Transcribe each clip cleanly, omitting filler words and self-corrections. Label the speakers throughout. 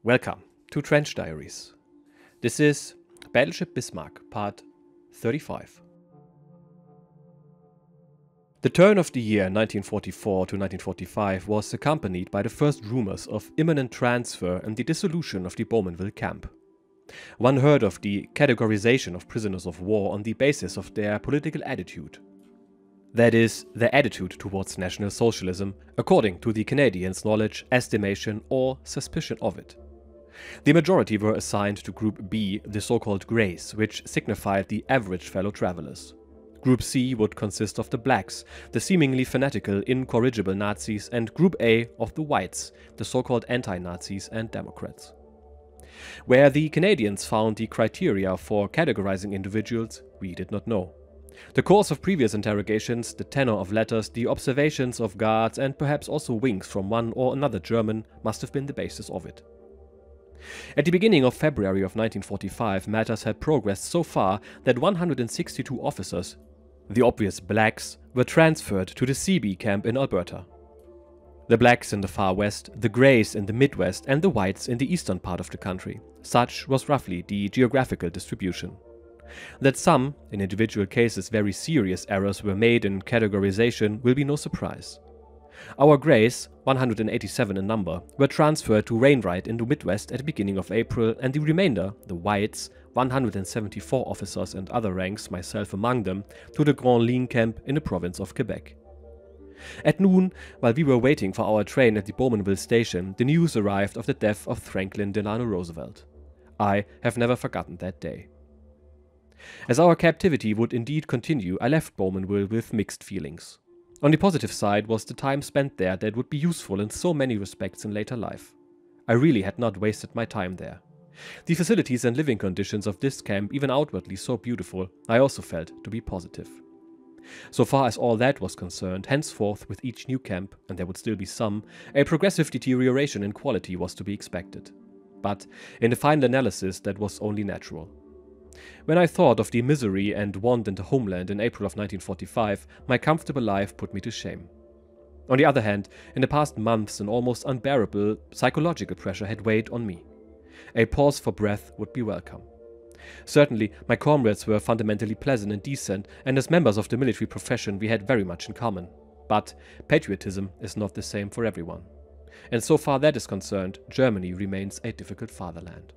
Speaker 1: Welcome to Trench Diaries. This is Battleship Bismarck, part 35. The turn of the year 1944 to 1945 was accompanied by the first rumors of imminent transfer and the dissolution of the Bowmanville camp. One heard of the categorization of prisoners of war on the basis of their political attitude. That is, their attitude towards National Socialism, according to the Canadians' knowledge, estimation, or suspicion of it. The majority were assigned to Group B, the so-called Greys, which signified the average fellow travelers. Group C would consist of the Blacks, the seemingly fanatical, incorrigible Nazis, and Group A of the Whites, the so-called anti-Nazis and Democrats. Where the Canadians found the criteria for categorizing individuals, we did not know. The course of previous interrogations, the tenor of letters, the observations of guards, and perhaps also winks from one or another German must have been the basis of it. At the beginning of February of 1945, matters had progressed so far that 162 officers, the obvious Blacks, were transferred to the CB camp in Alberta. The Blacks in the far west, the Greys in the Midwest, and the Whites in the eastern part of the country. Such was roughly the geographical distribution. That some, in individual cases, very serious errors were made in categorization will be no surprise. Our Greys, 187 in number, were transferred to Wainwright in the Midwest at the beginning of April, and the remainder, the Whites, 174 officers and other ranks, myself among them, to the Grande Ligne camp in the province of Quebec. At noon, while we were waiting for our train at the Bowmanville station, the news arrived of the death of Franklin Delano Roosevelt. I have never forgotten that day. As our captivity would indeed continue, I left Bowmanville with mixed feelings. On the positive side was the time spent there that would be useful in so many respects in later life. I really had not wasted my time there. The facilities and living conditions of this camp, even outwardly so beautiful, I also felt to be positive. So far as all that was concerned, henceforth with each new camp, and there would still be some, a progressive deterioration in quality was to be expected. But in the final analysis that was only natural. When I thought of the misery and want in the homeland in April of 1945, my comfortable life put me to shame. On the other hand, in the past months an almost unbearable psychological pressure had weighed on me. A pause for breath would be welcome. Certainly, my comrades were fundamentally pleasant and decent, and as members of the military profession we had very much in common. But patriotism is not the same for everyone. And so far that is concerned, Germany remains a difficult fatherland.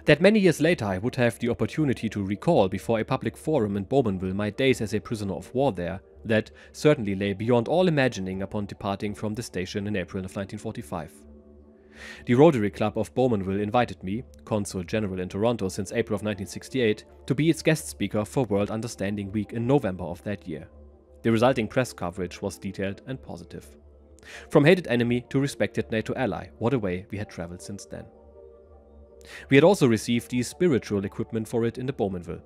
Speaker 1: That many years later I would have the opportunity to recall before a public forum in Bowmanville my days as a prisoner of war there, that certainly lay beyond all imagining upon departing from the station in April of 1945. The Rotary Club of Bowmanville invited me, Consul General in Toronto since April of 1968, to be its guest speaker for World Understanding Week in November of that year. The resulting press coverage was detailed and positive. From hated enemy to respected NATO ally, what a way we had traveled since then. We had also received the spiritual equipment for it in the Bowmanville.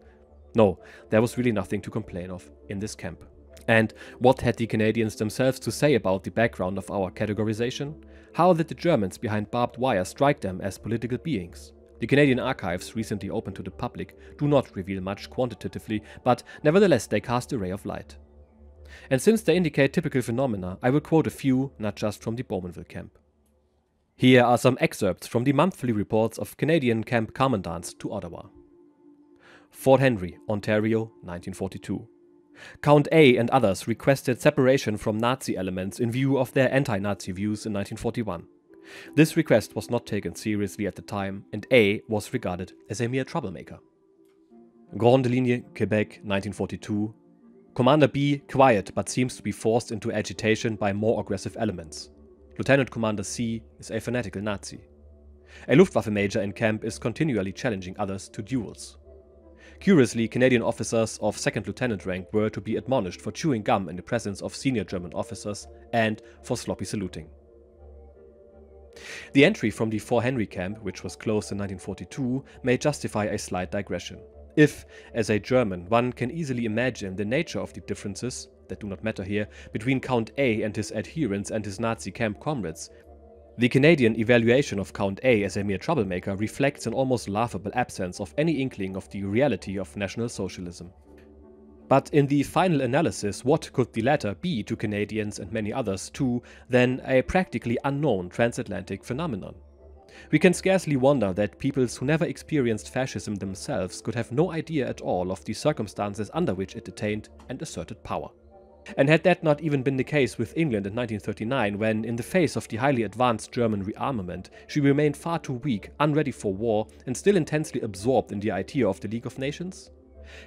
Speaker 1: No, there was really nothing to complain of in this camp. And what had the Canadians themselves to say about the background of our categorization? How did the Germans behind barbed wire strike them as political beings? The Canadian archives, recently open to the public, do not reveal much quantitatively, but nevertheless they cast a ray of light. And since they indicate typical phenomena, I will quote a few, not just from the Bowmanville camp. Here are some excerpts from the monthly reports of Canadian camp commandants to Ottawa. Fort Henry, Ontario, 1942. Count A and others requested separation from Nazi elements in view of their anti-Nazi views in 1941. This request was not taken seriously at the time, and A was regarded as a mere troublemaker. Grande Ligne, Quebec, 1942. Commander B quiet but seems to be forced into agitation by more aggressive elements. Lieutenant Commander C is a fanatical Nazi. A Luftwaffe major in camp is continually challenging others to duels. Curiously, Canadian officers of second lieutenant rank were to be admonished for chewing gum in the presence of senior German officers and for sloppy saluting. The entry from the Fort Henry camp, which was closed in 1942, may justify a slight digression. If, as a German, one can easily imagine the nature of the differences, that do not matter here, between Count A and his adherents and his Nazi camp comrades, the Canadian evaluation of Count A as a mere troublemaker reflects an almost laughable absence of any inkling of the reality of National Socialism. But in the final analysis, what could the latter be to Canadians and many others too than a practically unknown transatlantic phenomenon? We can scarcely wonder that peoples who never experienced fascism themselves could have no idea at all of the circumstances under which it attained and asserted power. And had that not even been the case with England in 1939, when, in the face of the highly advanced German rearmament, she remained far too weak, unready for war, and still intensely absorbed in the idea of the League of Nations?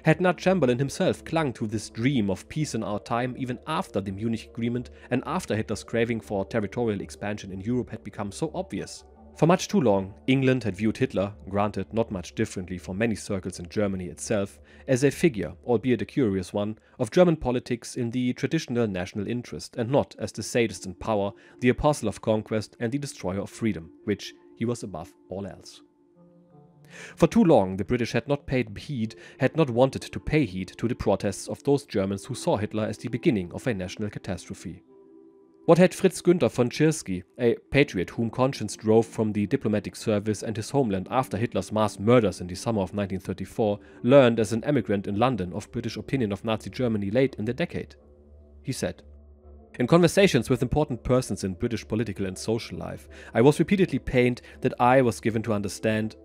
Speaker 1: Had not Chamberlain himself clung to this dream of peace in our time even after the Munich Agreement and after Hitler's craving for territorial expansion in Europe had become so obvious? For much too long, England had viewed Hitler, granted not much differently from many circles in Germany itself, as a figure, albeit a curious one, of German politics in the traditional national interest, and not as the sadist in power, the apostle of conquest and the destroyer of freedom, which he was above all else. For too long, the British had not paid heed, had not wanted to pay heed to the protests of those Germans who saw Hitler as the beginning of a national catastrophe. What had Fritz Günther von Tschirschky, a patriot whom conscience drove from the diplomatic service and his homeland after Hitler's mass murders in the summer of 1934, learned as an emigrant in London of British opinion of Nazi Germany late in the decade? He said, "In conversations with important persons in British political and social life, I was repeatedly pained that I was given to understand,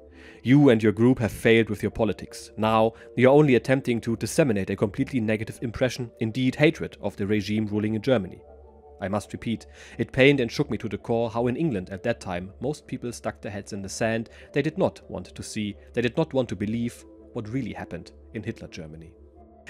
Speaker 1: you and your group have failed with your politics. Now, you are only attempting to disseminate a completely negative impression, indeed hatred, of the regime ruling in Germany." I must repeat, it pained and shook me to the core how in England at that time most people stuck their heads in the sand. They did not want to see, they did not want to believe what really happened in Hitler Germany.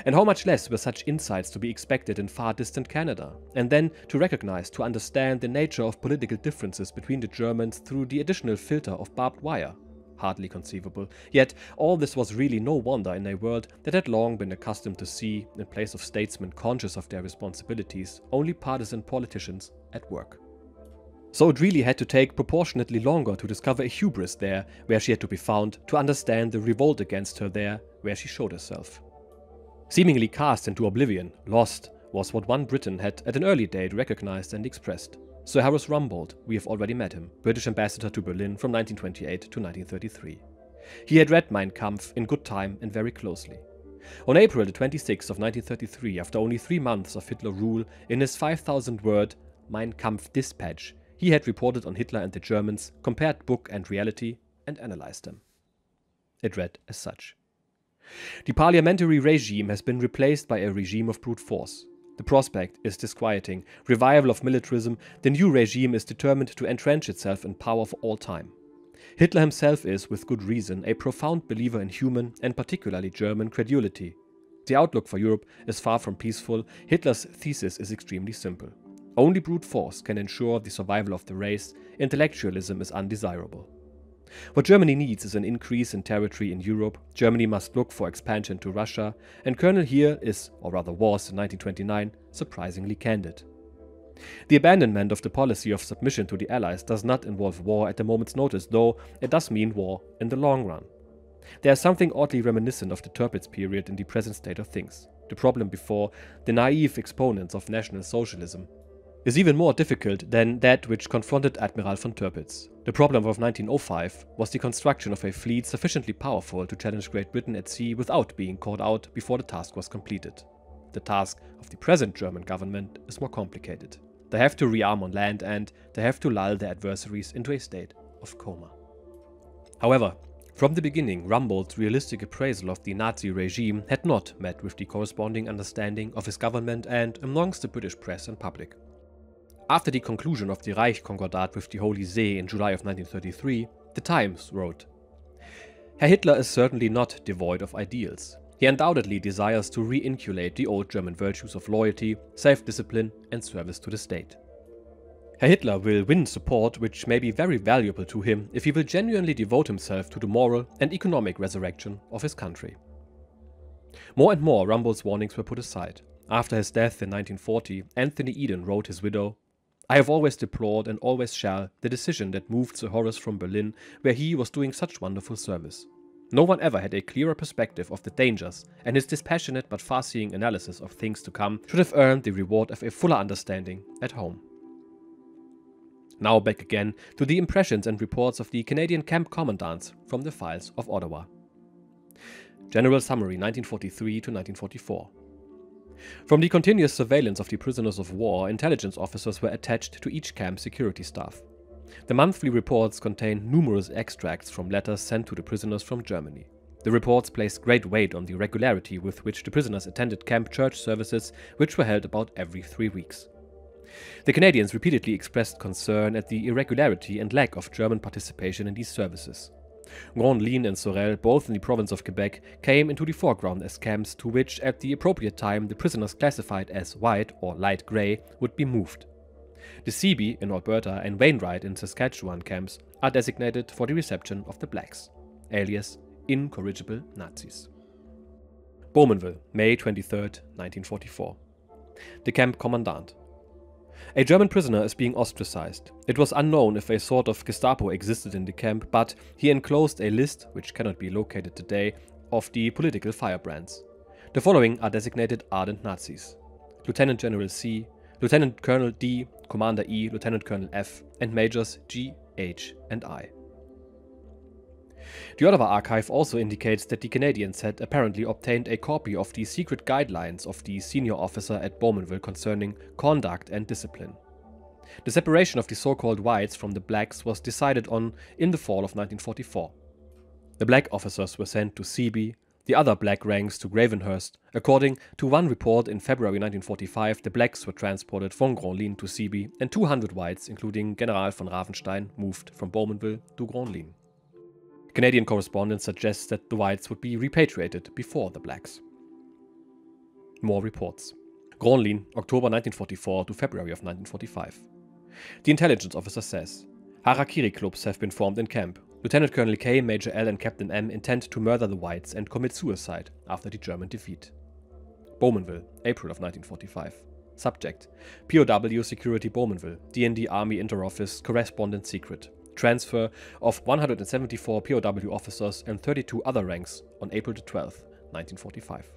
Speaker 1: And how much less were such insights to be expected in far distant Canada? And then to recognize, to understand the nature of political differences between the Germans through the additional filter of barbed wire? Hardly conceivable. Yet all this was really no wonder in a world that had long been accustomed to see, in place of statesmen conscious of their responsibilities, only partisan politicians at work. So it really had to take proportionately longer to discover a hubris there, where she had to be found, to understand the revolt against her there, where she showed herself. Seemingly cast into oblivion, lost, was what one Briton had at an early date recognized and expressed. Sir Horace Rumbold, we have already met him, British ambassador to Berlin from 1928 to 1933. He had read Mein Kampf in good time and very closely. On April the 26th of 1933, after only 3 months of Hitler rule, in his 5,000-word Mein Kampf dispatch, he had reported on Hitler and the Germans, compared book and reality, and analyzed them. It read as such. The parliamentary regime has been replaced by a regime of brute force. The prospect is disquieting. Revival of militarism, the new regime is determined to entrench itself in power for all time. Hitler himself is, with good reason, a profound believer in human, and particularly German, credulity. The outlook for Europe is far from peaceful. Hitler's thesis is extremely simple. Only brute force can ensure the survival of the race. Intellectualism is undesirable. What Germany needs is an increase in territory in Europe. Germany must look for expansion to Russia, and Colonel Heer is, or rather was in 1929, surprisingly candid. The abandonment of the policy of submission to the Allies does not involve war at a moment's notice, though it does mean war in the long run. There is something oddly reminiscent of the Tirpitz period in the present state of things. The problem before the naive exponents of National Socialism is even more difficult than that which confronted Admiral von Tirpitz. The problem of 1905 was the construction of a fleet sufficiently powerful to challenge Great Britain at sea without being caught out before the task was completed. The task of the present German government is more complicated. They have to rearm on land, and they have to lull their adversaries into a state of coma. However, from the beginning, Rumbold's realistic appraisal of the Nazi regime had not met with the corresponding understanding of his government and amongst the British press and public. After the conclusion of the Reich Concordat with the Holy See in July of 1933, The Times wrote, "Herr Hitler is certainly not devoid of ideals. He undoubtedly desires to re-inculcate the old German virtues of loyalty, self-discipline, and service to the state. Herr Hitler will win support which may be very valuable to him if he will genuinely devote himself to the moral and economic resurrection of his country." More and more, Rumbold's warnings were put aside. After his death in 1940, Anthony Eden wrote his widow, "I have always deplored and always shall the decision that moved Sir Horace from Berlin, where he was doing such wonderful service. No one ever had a clearer perspective of the dangers, and his dispassionate but far-seeing analysis of things to come should have earned the reward of a fuller understanding at home." Now back again to the impressions and reports of the Canadian camp commandants from the files of Ottawa. General Summary 1943 to 1944. From the continuous surveillance of the prisoners of war, intelligence officers were attached to each camp's security staff. The monthly reports contained numerous extracts from letters sent to the prisoners from Germany. The reports placed great weight on the regularity with which the prisoners attended camp church services, which were held about every 3 weeks. The Canadians repeatedly expressed concern at the irregularity and lack of German participation in these services. Grande Ligne and Sorel, both in the province of Quebec, came into the foreground as camps to which, at the appropriate time, the prisoners classified as white or light grey would be moved. The Seabee in Alberta and Wainwright in Saskatchewan camps are designated for the reception of the blacks, alias incorrigible Nazis. Bowmanville, May 23, 1944. The camp commandant. A German prisoner is being ostracized. It was unknown if a sort of Gestapo existed in the camp, but he enclosed a list, which cannot be located today, of the political firebrands. The following are designated ardent Nazis: Lieutenant General C, Lieutenant Colonel D, Commander E, Lieutenant Colonel F, and Majors G, H, and I. The Ottawa archive also indicates that the Canadians had apparently obtained a copy of the secret guidelines of the senior officer at Bowmanville concerning conduct and discipline. The separation of the so-called whites from the blacks was decided on in the fall of 1944. The black officers were sent to Seabee, the other black ranks to Gravenhurst. According to one report in February 1945, the blacks were transported from Grande Ligne to Seabee, and 200 whites, including General von Ravenstein, moved from Bowmanville to Grande Ligne. Canadian correspondence suggests that the whites would be repatriated before the blacks. More reports. Grande Ligne, October 1944 to February of 1945. The intelligence officer says, Harakiri clubs have been formed in camp. Lieutenant Colonel K, Major L, and Captain M intend to murder the whites and commit suicide after the German defeat. Bowmanville, April of 1945. Subject: POW Security Bowmanville, DND Army Interoffice, Correspondent Secret. Transfer of 174 POW officers and 32 other ranks on April 12, 1945.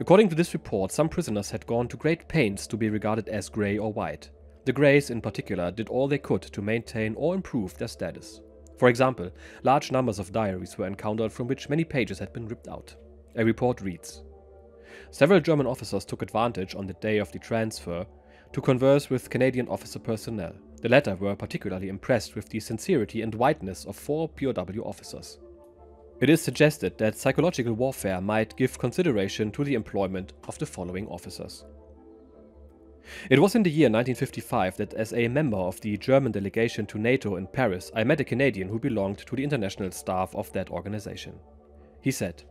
Speaker 1: According to this report, some prisoners had gone to great pains to be regarded as grey or white. The greys in particular did all they could to maintain or improve their status. For example, large numbers of diaries were encountered from which many pages had been ripped out. A report reads, several German officers took advantage on the day of the transfer to converse with Canadian officer personnel. The latter were particularly impressed with the sincerity and whiteness of 4 POW officers. It is suggested that psychological warfare might give consideration to the employment of the following officers. It was in the year 1955 that, as a member of the German delegation to NATO in Paris, I met a Canadian who belonged to the international staff of that organization. He said,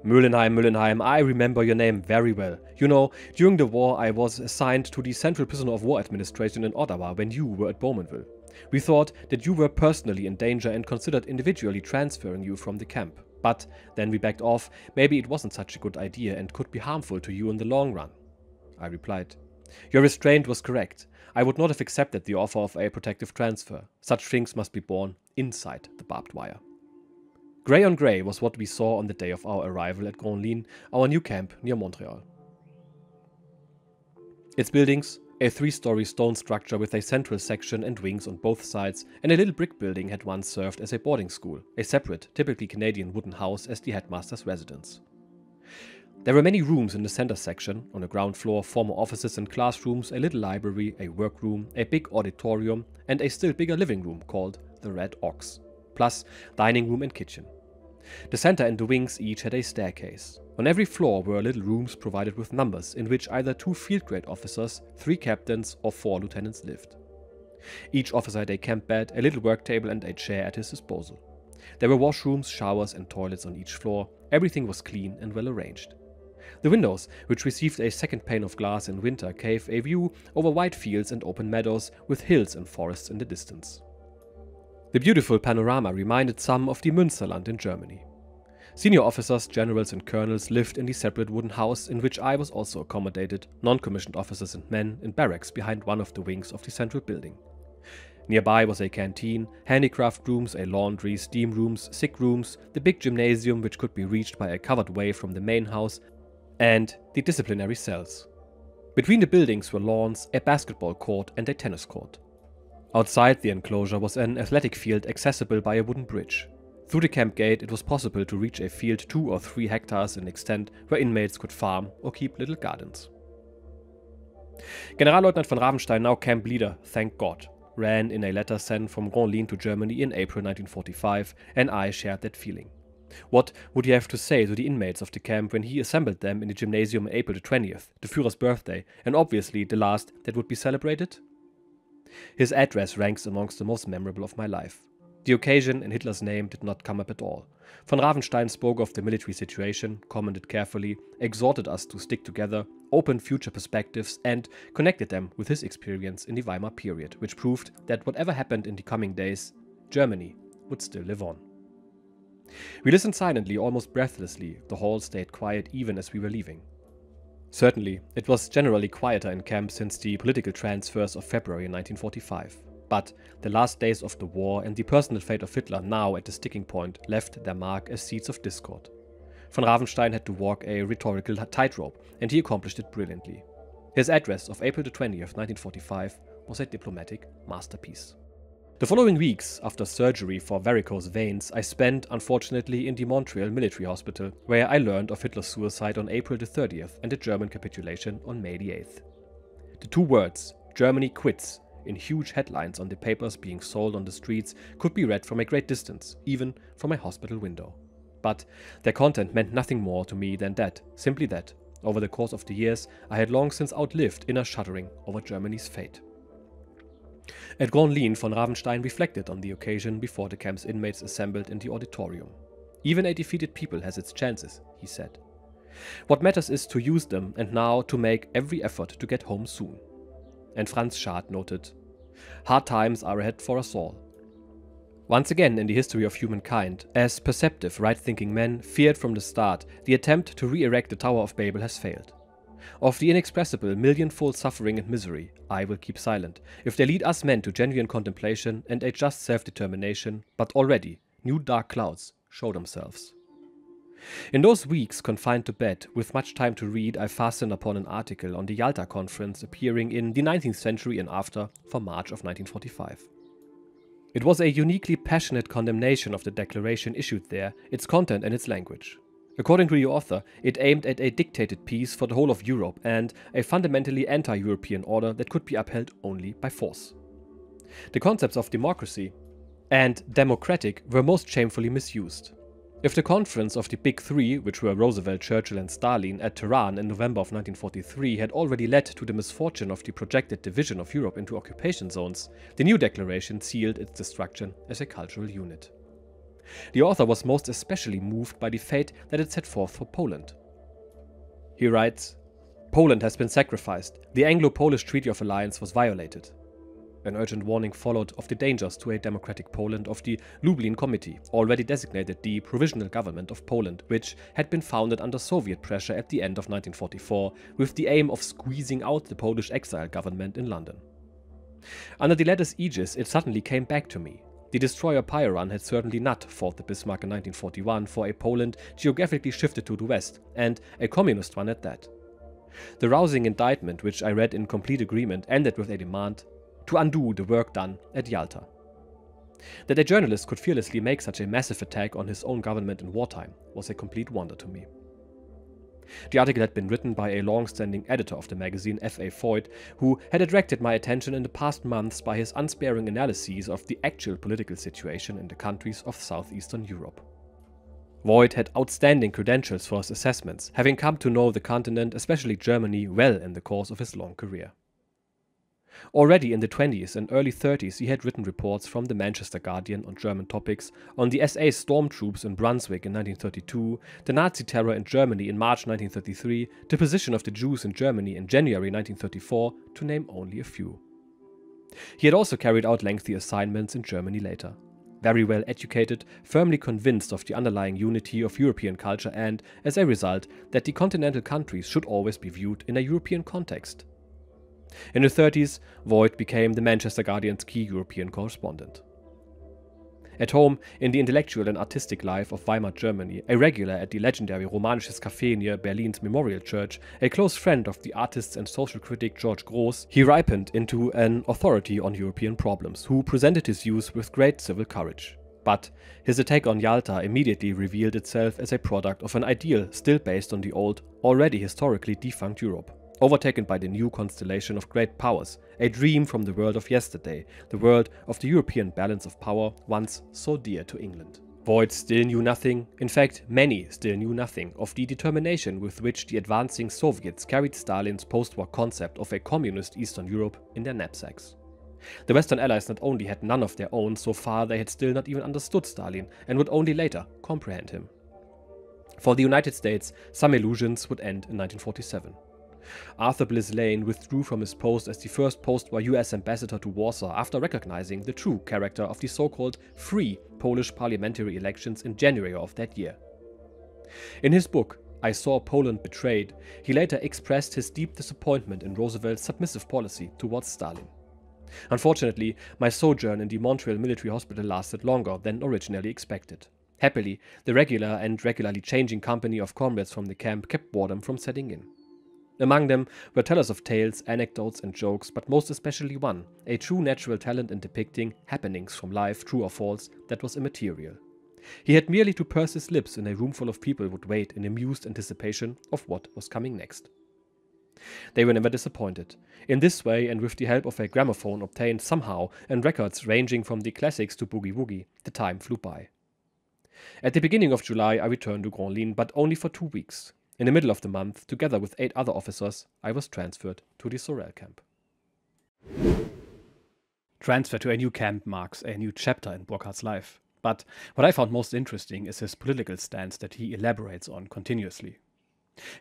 Speaker 1: Müllenheim, I remember your name very well. You know, during the war I was assigned to the Central Prisoner of War Administration in Ottawa when you were at Bowmanville. We thought that you were personally in danger and considered individually transferring you from the camp. But then we backed off. Maybe it wasn't such a good idea and could be harmful to you in the long run. I replied, your restraint was correct. I would not have accepted the offer of a protective transfer. Such things must be borne inside the barbed wire. Grey on grey was what we saw on the day of our arrival at Grande Ligne, our new camp near Montreal. Its buildings, a 3-story stone structure with a central section and wings on both sides, and a little brick building had once served as a boarding school, a separate, typically Canadian wooden house as the headmaster's residence. There were many rooms in the center section, on the ground floor, former offices and classrooms, a little library, a workroom, a big auditorium, and a still bigger living room called the Red Ox, plus dining room and kitchen. The center and the wings each had a staircase. On every floor were little rooms provided with numbers, in which either 2 field-grade officers, 3 captains, or 4 lieutenants lived. Each officer had a camp bed, a little work table, and a chair at his disposal. There were washrooms, showers, and toilets on each floor. Everything was clean and well arranged. The windows, which received a second pane of glass in winter, gave a view over wide fields and open meadows, with hills and forests in the distance. The beautiful panorama reminded some of the Münsterland in Germany. Senior officers, generals, and colonels lived in the separate wooden house in which I was also accommodated, non-commissioned officers and men in barracks behind one of the wings of the central building. Nearby was a canteen, handicraft rooms, a laundry, steam rooms, sick rooms, the big gymnasium which could be reached by a covered way from the main house, and the disciplinary cells. Between the buildings were lawns, a basketball court, and a tennis court. Outside the enclosure was an athletic field accessible by a wooden bridge. Through the camp gate, it was possible to reach a field 2 or 3 hectares in extent where inmates could farm or keep little gardens. Generalleutnant von Ravenstein, now camp leader, thank God, ran in a letter sent from Grande Ligne to Germany in April 1945, and I shared that feeling. What would he have to say to the inmates of the camp when he assembled them in the gymnasium on April the 20th, the Führer's birthday, and obviously the last that would be celebrated? His address ranks amongst the most memorable of my life. The occasion in Hitler's name did not come up at all. Von Ravenstein spoke of the military situation, commented carefully, exhorted us to stick together, opened future perspectives, and connected them with his experience in the Weimar period, which proved that whatever happened in the coming days, Germany would still live on. We listened silently, almost breathlessly. The hall stayed quiet even as we were leaving. Certainly, it was generally quieter in camp since the political transfers of February 1945. But the last days of the war and the personal fate of Hitler, now at the sticking point, left their mark as seeds of discord. Von Ravenstein had to walk a rhetorical tightrope, and he accomplished it brilliantly. His address of April 20th, 1945 was a diplomatic masterpiece. The following weeks, after surgery for varicose veins, I spent, unfortunately, in the Montreal military hospital, where I learned of Hitler's suicide on April 30th and the German capitulation on May 8th. The 2 words, Germany quits, in huge headlines on the papers being sold on the streets, could be read from a great distance, even from a hospital window. But their content meant nothing more to me than that, simply that, over the course of the years, I had long since outlived inner shuddering over Germany's fate. At Grande Ligne, von Ravenstein reflected on the occasion before the camp's inmates assembled in the auditorium. Even a defeated people has its chances, he said. What matters is to use them, and now to make every effort to get home soon. And Franz Schad noted, hard times are ahead for us all. Once again in the history of humankind, as perceptive, right-thinking men feared from the start, the attempt to re-erect the Tower of Babel has failed. Of the inexpressible millionfold suffering and misery, I will keep silent, if they lead us men to genuine contemplation and a just self-determination, but already new dark clouds show themselves. In those weeks confined to bed, with much time to read, I fastened upon an article on the Yalta Conference appearing in the 19th Century and After for March of 1945. It was a uniquely passionate condemnation of the declaration issued there, its content and its language. According to the author, it aimed at a dictated peace for the whole of Europe and a fundamentally anti-European order that could be upheld only by force. The concepts of democracy and democratic were most shamefully misused. If the conference of the Big Three, which were Roosevelt, Churchill and Stalin, at Tehran in November of 1943 had already led to the misfortune of the projected division of Europe into occupation zones, the new declaration sealed its destruction as a cultural unit. The author was most especially moved by the fate that it set forth for Poland. He writes, Poland has been sacrificed. The Anglo-Polish Treaty of Alliance was violated. An urgent warning followed of the dangers to a democratic Poland of the Lublin Committee, already designated the Provisional Government of Poland, which had been founded under Soviet pressure at the end of 1944 with the aim of squeezing out the Polish exile government in London. Under the latter's aegis, it suddenly came back to me. The destroyer Piran had certainly not fought the Bismarck in 1941 for a Poland geographically shifted to the west, and a communist one at that. The rousing indictment, which I read in complete agreement, ended with a demand to undo the work done at Yalta. That a journalist could fearlessly make such a massive attack on his own government in wartime was a complete wonder to me. The article had been written by a long-standing editor of the magazine, F.A. Foyt, who had attracted my attention in the past months by his unsparing analyses of the actual political situation in the countries of southeastern Europe. Voigt had outstanding credentials for his assessments, having come to know the continent, especially Germany, well in the course of his long career. Already in the 20s and early 30s he had written reports from the Manchester Guardian on German topics, on the SA stormtroops in Brunswick in 1932, the Nazi terror in Germany in March 1933, the position of the Jews in Germany in January 1934, to name only a few. He had also carried out lengthy assignments in Germany later. Very well educated, firmly convinced of the underlying unity of European culture and, as a result, that the continental countries should always be viewed in a European context. In the 30s, Voigt became the Manchester Guardian's key European correspondent. At home, in the intellectual and artistic life of Weimar Germany, a regular at the legendary Romanisches Café near Berlin's Memorial Church, a close friend of the artist and social critic George Grosz, he ripened into an authority on European problems, who presented his views with great civil courage. But his attack on Yalta immediately revealed itself as a product of an ideal still based on the old, already historically defunct Europe, overtaken by the new constellation of great powers, a dream from the world of yesterday, the world of the European balance of power once so dear to England. Voigt still knew nothing, in fact many still knew nothing, of the determination with which the advancing Soviets carried Stalin's post-war concept of a communist Eastern Europe in their knapsacks. The Western Allies not only had none of their own, so far they had still not even understood Stalin and would only later comprehend him. For the United States, some illusions would end in 1947. Arthur Bliss Lane withdrew from his post as the first post-war US ambassador to Warsaw after recognizing the true character of the so-called free Polish parliamentary elections in January of that year. In his book, I Saw Poland Betrayed, he later expressed his deep disappointment in Roosevelt's submissive policy towards Stalin. Unfortunately, my sojourn in the Montreal military hospital lasted longer than originally expected. Happily, the regular and regularly changing company of comrades from the camp kept boredom from setting in. Among them were tellers of tales, anecdotes and jokes, but most especially one, a true natural talent in depicting happenings from life, true or false, that was immaterial. He had merely to purse his lips and a room full of people would wait in amused anticipation of what was coming next. They were never disappointed. In this way, and with the help of a gramophone obtained somehow and records ranging from the classics to boogie-woogie, the time flew by. At the beginning of July I returned to Grande Ligne, but only for 2 weeks. In the middle of the month, together with 8 other officers, I was transferred to the Sorel camp. Transfer to a new camp marks a new chapter in Burkard's life. But what I found most interesting is his political stance that he elaborates on continuously.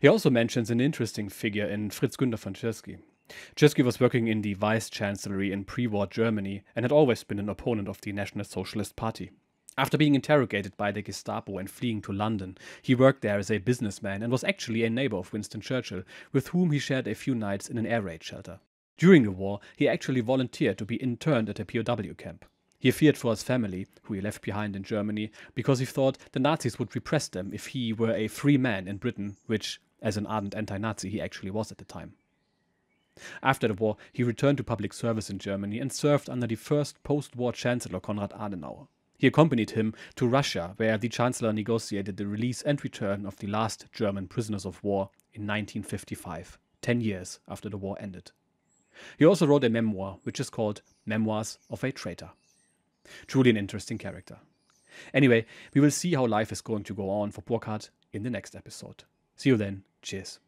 Speaker 1: He also mentions an interesting figure in Fritz Günther von Tschirschky. Tschirschky was working in the vice-chancellery in pre-war Germany and had always been an opponent of the National Socialist Party. After being interrogated by the Gestapo and fleeing to London, he worked there as a businessman and was actually a neighbor of Winston Churchill, with whom he shared a few nights in an air raid shelter. During the war, he actually volunteered to be interned at a POW camp. He feared for his family, who he left behind in Germany, because he thought the Nazis would repress them if he were a free man in Britain, which, as an ardent anti-Nazi, he actually was at the time. After the war, he returned to public service in Germany and served under the first post-war Chancellor Konrad Adenauer. He accompanied him to Russia, where the Chancellor negotiated the release and return of the last German prisoners of war in 1955, 10 years after the war ended. He also wrote a memoir, which is called Memoirs of a Traitor. Truly an interesting character. Anyway, we will see how life is going to go on for Burkard in the next episode. See you then. Cheers.